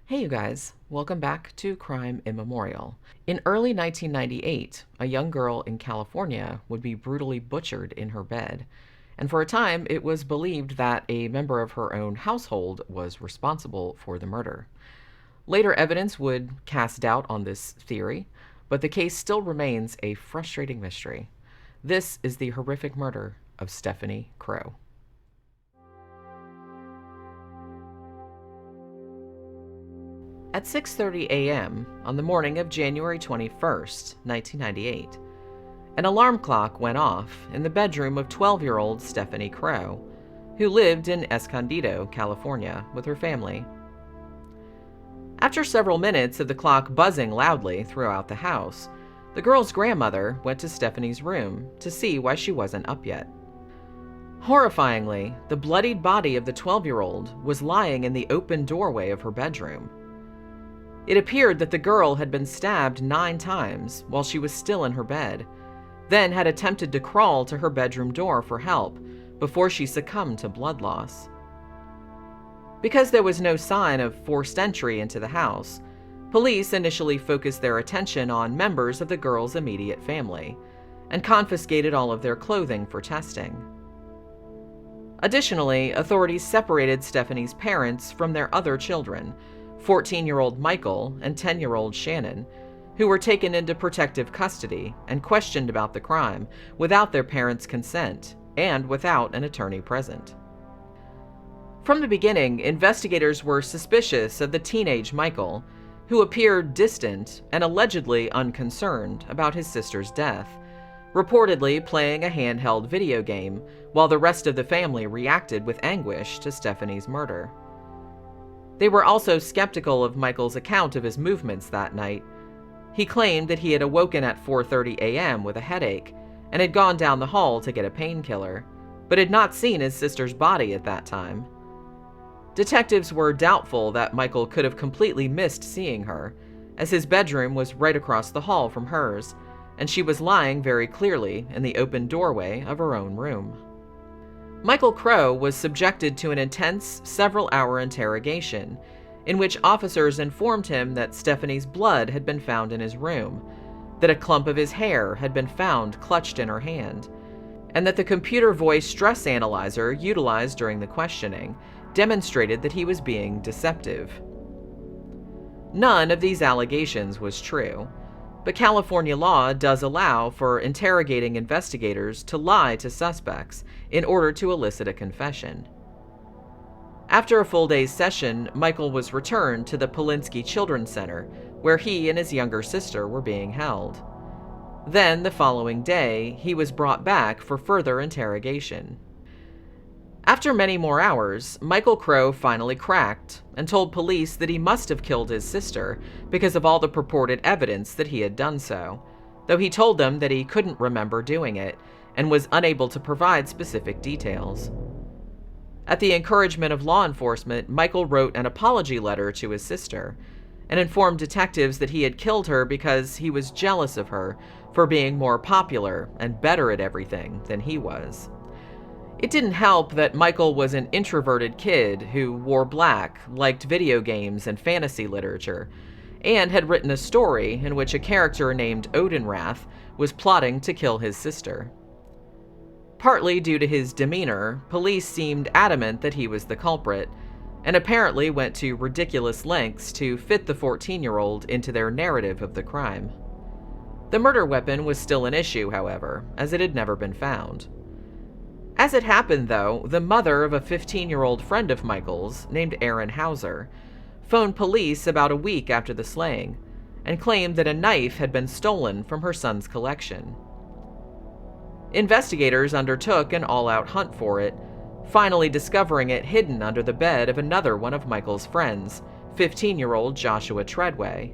Hey you guys, welcome back to Crime Immemorial. In early 1998, a young girl in California would be brutally butchered in her bed, and for a time it was believed that a member of her own household was responsible for the murder. Later evidence would cast doubt on this theory, but the case still remains a frustrating mystery. This is the horrific murder of Stephanie Crowe. At 6:30 a.m. on the morning of January 21st, 1998, an alarm clock went off in the bedroom of 12-year-old Stephanie Crowe, who lived in Escondido, California, with her family. After several minutes of the clock buzzing loudly throughout the house, the girl's grandmother went to Stephanie's room to see why she wasn't up yet. Horrifyingly, the bloodied body of the 12-year-old was lying in the open doorway of her bedroom. It appeared that the girl had been stabbed 9 times while she was still in her bed, then had attempted to crawl to her bedroom door for help before she succumbed to blood loss. Because there was no sign of forced entry into the house, police initially focused their attention on members of the girl's immediate family and confiscated all of their clothing for testing. Additionally, authorities separated Stephanie's parents from their other children, 14-year-old Michael and 10-year-old Shannon, who were taken into protective custody and questioned about the crime without their parents' consent and without an attorney present. From the beginning, investigators were suspicious of the teenage Michael, who appeared distant and allegedly unconcerned about his sister's death, reportedly playing a handheld video game while the rest of the family reacted with anguish to Stephanie's murder. They were also skeptical of Michael's account of his movements that night. He claimed that he had awoken at 4:30 a.m. with a headache and had gone down the hall to get a painkiller, but had not seen his sister's body at that time. Detectives were doubtful that Michael could have completely missed seeing her, as his bedroom was right across the hall from hers, and she was lying very clearly in the open doorway of her own room. Michael Crowe was subjected to an intense, several-hour interrogation, in which officers informed him that Stephanie's blood had been found in his room, that a clump of his hair had been found clutched in her hand, and that the computer voice stress analyzer utilized during the questioning demonstrated that he was being deceptive. None of these allegations was true, but California law does allow for interrogating investigators to lie to suspects in order to elicit a confession. After a full day's session, Michael was returned to the Polinsky Children's Center, where he and his younger sister were being held. Then, the following day, he was brought back for further interrogation. After many more hours, Michael Crowe finally cracked and told police that he must have killed his sister because of all the purported evidence that he had done so, though he told them that he couldn't remember doing it and was unable to provide specific details. At the encouragement of law enforcement, Michael wrote an apology letter to his sister and informed detectives that he had killed her because he was jealous of her for being more popular and better at everything than he was. It didn't help that Michael was an introverted kid who wore black, liked video games and fantasy literature, and had written a story in which a character named Odinrath was plotting to kill his sister. Partly due to his demeanor, police seemed adamant that he was the culprit, and apparently went to ridiculous lengths to fit the 14-year-old into their narrative of the crime. The murder weapon was still an issue, however, as it had never been found. As it happened, though, the mother of a 15-year-old friend of Michael's, named Erin Hauser, phoned police about a week after the slaying and claimed that a knife had been stolen from her son's collection. Investigators undertook an all-out hunt for it, finally discovering it hidden under the bed of another one of Michael's friends, 15-year-old Joshua Treadway.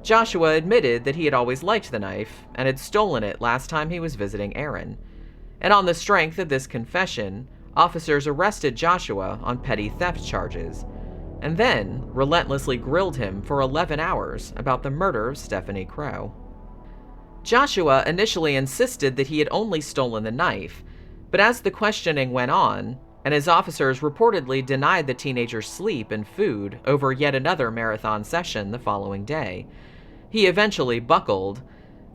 Joshua admitted that he had always liked the knife and had stolen it last time he was visiting Erin. And on the strength of this confession, officers arrested Joshua on petty theft charges, and then relentlessly grilled him for 11 hours about the murder of Stephanie Crowe. Joshua initially insisted that he had only stolen the knife, but as the questioning went on, and his officers reportedly denied the teenager sleep and food over yet another marathon session the following day. He eventually buckled,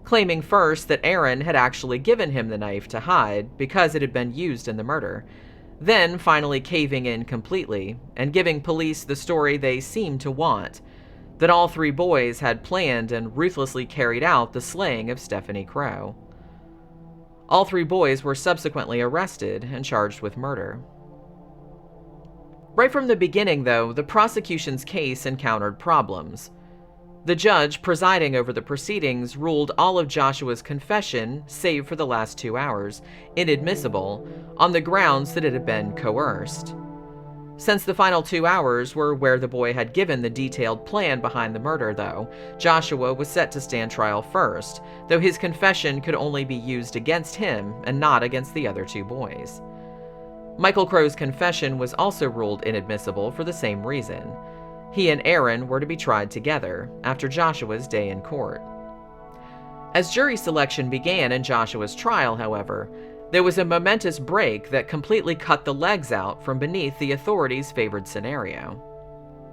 claiming first that Aaron had actually given him the knife to hide because it had been used in the murder, then finally caving in completely and giving police the story they seemed to want, that all three boys had planned and ruthlessly carried out the slaying of Stephanie Crowe. All three boys were subsequently arrested and charged with murder. Right from the beginning, though, the prosecution's case encountered problems. The judge presiding over the proceedings ruled all of Joshua's confession, save for the last 2 hours, inadmissible on the grounds that it had been coerced. Since the final 2 hours were where the boy had given the detailed plan behind the murder, though, Joshua was set to stand trial first, though his confession could only be used against him and not against the other two boys. Michael Crowe's confession was also ruled inadmissible for the same reason. He and Aaron were to be tried together after Joshua's day in court. As jury selection began in Joshua's trial, however, there was a momentous break that completely cut the legs out from beneath the authorities' favored scenario.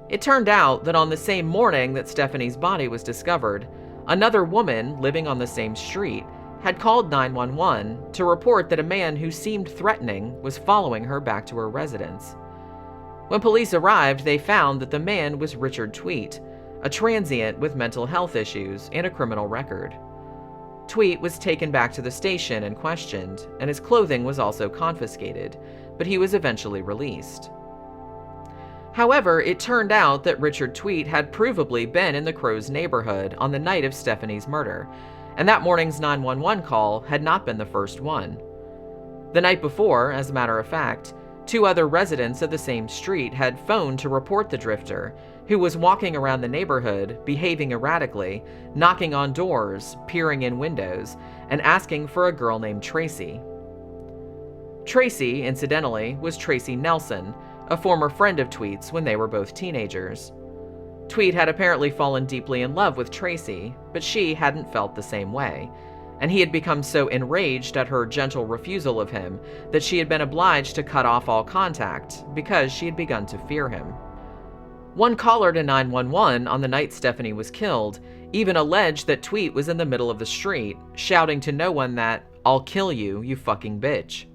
It turned out that on the same morning that Stephanie's body was discovered, another woman living on the same street had called 911 to report that a man who seemed threatening was following her back to her residence. When police arrived, they found that the man was Richard Tuite, a transient with mental health issues and a criminal record. Tuite was taken back to the station and questioned, and his clothing was also confiscated, but he was eventually released. However, it turned out that Richard Tuite had provably been in the Crowe's neighborhood on the night of Stephanie's murder, and that morning's 911 call had not been the first one. The night before, as a matter of fact, 2 other residents of the same street had phoned to report the drifter, who was walking around the neighborhood, behaving erratically, knocking on doors, peering in windows, and asking for a girl named Tracy. Tracy, incidentally, was Tracy Nelson, a former friend of Tuite's when they were both teenagers. Tuite had apparently fallen deeply in love with Tracy, but she hadn't felt the same way, and he had become so enraged at her gentle refusal of him that she had been obliged to cut off all contact because she had begun to fear him. One caller to 911 on the night Stephanie was killed even alleged that Tuite was in the middle of the street, shouting to no one that, "I'll kill you, you fucking bitch."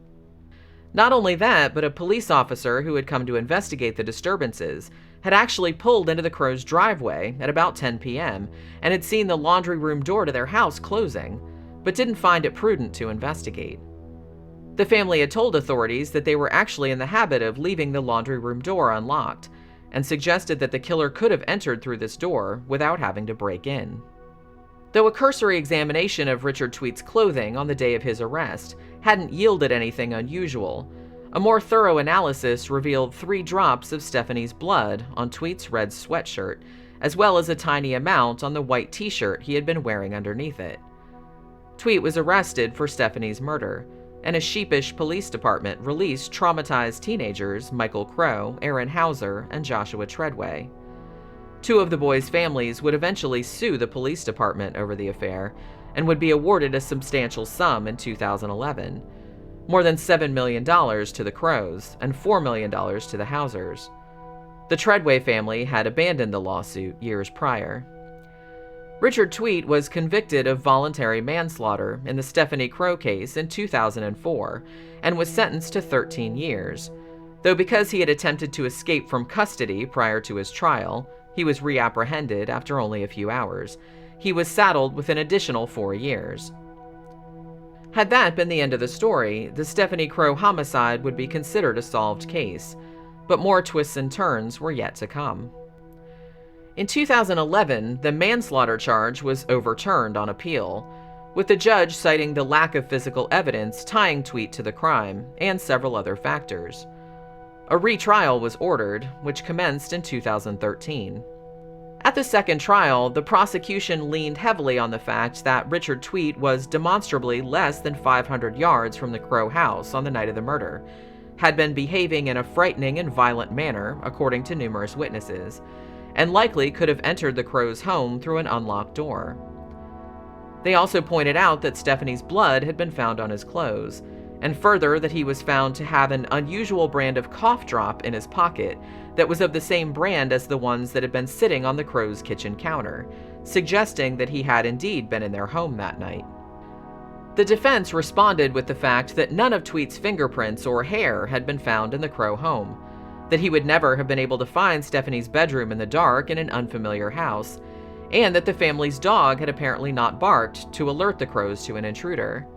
Not only that, but a police officer who had come to investigate the disturbances had actually pulled into the Crowe's driveway at about 10 p.m. and had seen the laundry room door to their house closing, but didn't find it prudent to investigate. The family had told authorities that they were actually in the habit of leaving the laundry room door unlocked, and suggested that the killer could have entered through this door without having to break in. Though a cursory examination of Richard Tuite's clothing on the day of his arrest hadn't yielded anything unusual, a more thorough analysis revealed 3 drops of Stephanie's blood on Tuite's red sweatshirt, as well as a tiny amount on the white t-shirt he had been wearing underneath it. Tuite was arrested for Stephanie's murder, and a sheepish police department released traumatized teenagers Michael Crowe, Aaron Hauser, and Joshua Treadway. 2 of the boys' families would eventually sue the police department over the affair and would be awarded a substantial sum in 2011, more than $7 million to the Crowes and $4 million to the Hausers. The Treadway family had abandoned the lawsuit years prior. Richard Tuite was convicted of voluntary manslaughter in the Stephanie Crowe case in 2004 and was sentenced to 13 years, though because he had attempted to escape from custody prior to his trial, he was reapprehended after only a few hours. He was saddled with an additional 4 years. Had that been the end of the story, the Stephanie Crowe homicide would be considered a solved case, but more twists and turns were yet to come. In 2011, the manslaughter charge was overturned on appeal, with the judge citing the lack of physical evidence tying Tuite to the crime and several other factors. A retrial was ordered, which commenced in 2013. At the second trial, the prosecution leaned heavily on the fact that Richard Tuite was demonstrably less than 500 yards from the Crowe house on the night of the murder, had been behaving in a frightening and violent manner, according to numerous witnesses, and likely could have entered the Crowe's home through an unlocked door. They also pointed out that Stephanie's blood had been found on his clothes, and further that he was found to have an unusual brand of cough drop in his pocket that was of the same brand as the ones that had been sitting on the Crowe's kitchen counter, suggesting that he had indeed been in their home that night. The defense responded with the fact that none of Tuite's fingerprints or hair had been found in the Crowe home, that he would never have been able to find Stephanie's bedroom in the dark in an unfamiliar house, and that the family's dog had apparently not barked to alert the Crowes to an intruder.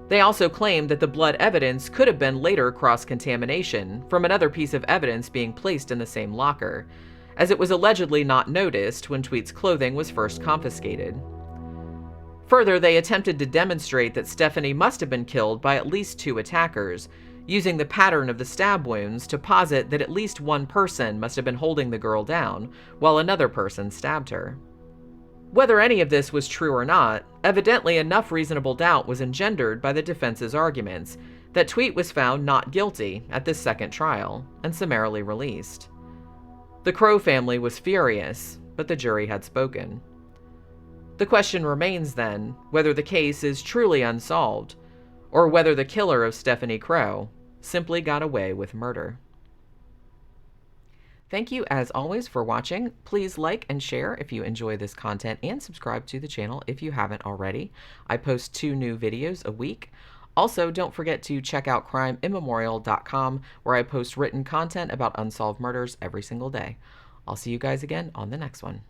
They also claimed that the blood evidence could have been later cross-contamination from another piece of evidence being placed in the same locker, as it was allegedly not noticed when Tuite's clothing was first confiscated. Further, they attempted to demonstrate that Stephanie must have been killed by at least 2 attackers, using the pattern of the stab wounds to posit that at least one person must have been holding the girl down while another person stabbed her. Whether any of this was true or not, evidently enough reasonable doubt was engendered by the defense's arguments that Tuite was found not guilty at this second trial and summarily released. The Crowe family was furious, but the jury had spoken. The question remains then whether the case is truly unsolved, or whether the killer of Stephanie Crowe simply got away with murder. Thank you as always for watching. Please like and share if you enjoy this content, and subscribe to the channel if you haven't already. I post 2 new videos a week. Also, don't forget to check out crimeimmemorial.com, where I post written content about unsolved murders every single day. I'll see you guys again on the next one.